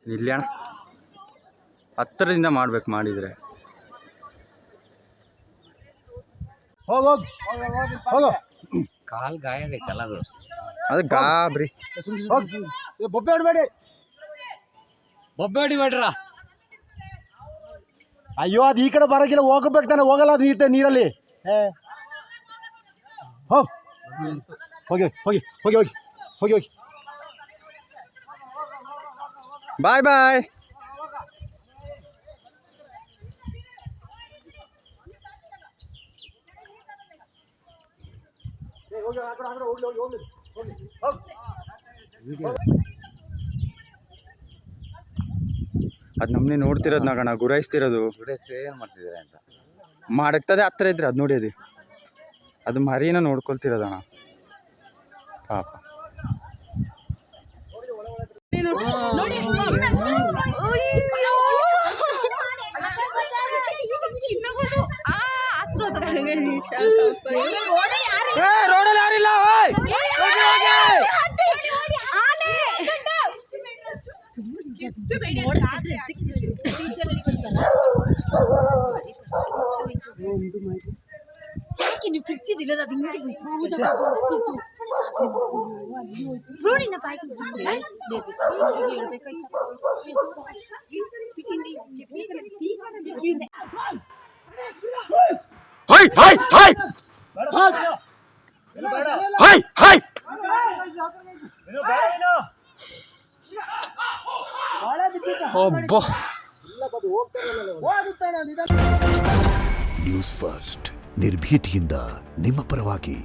ಇಲ್ಲಿ ಅಣ್ಣ ಹತ್ತಿರದಿಂದ ಮಾಡ್ಬೇಕು ಮಾಡಿದರೆ ಹೋಗೋ ಕಾಲ್ ಗಾಯ ಆಗೈತಲ್ಲ ಅದು ಗಾಬ್ರಿ ಬೊಬ್ಬೆ ಹೊಡಬೇಡಿ ಹೊಡಿಬೇಡ್ರ. ಅಯ್ಯೋ ಅದು ಈ ಕಡೆ ಬರೋಕಿಲ್ಲ ಹೋಗ್ಬೇಕು ತಾನೆ ಹೋಗಲ್ಲ ಅದು ನೀರಲ್ಲಿ ಹೋಗಿ ಹೋಗಿ ಹೋಗಿ ಹೋಗಿ ಹೋಗಿ ಹೋಗಿ ಹೋಗಿ ಬಾಯ್ ಬಾಯ್. ಅದು ನಮ್ಮನೆ ನೋಡ್ತಿರೋದು ನಾಗಣ ಗುರಾಯಿಸ್ತಿರೋದು ಏನು ಮಾಡ್ತಿದ್ದಾರೆ ಅಂತ ಮಾಡಕ್ತದೆ ಹತ್ರ ಇದ್ರೆ ಅದು ನೋಡಿ ಅದು ಮರಿನ ನೋಡ್ಕೊಳ್ತಿರೋದಣ್ಣ ಪಾಪ. ರೋಡಲ್ಲಿ ಯಾರಿಲ್ಲ ಯಾಕೆ ನೀವು ಫ್ರಿಡ್ಜಿದಿಲ್ಲ ಅದು ನ್ಯೂಸ್ ಫಸ್ಟ್ ನಿರ್ಭೀತಿಯಿಂದ ನಿಮ್ಮ ಪರವಾಗಿ.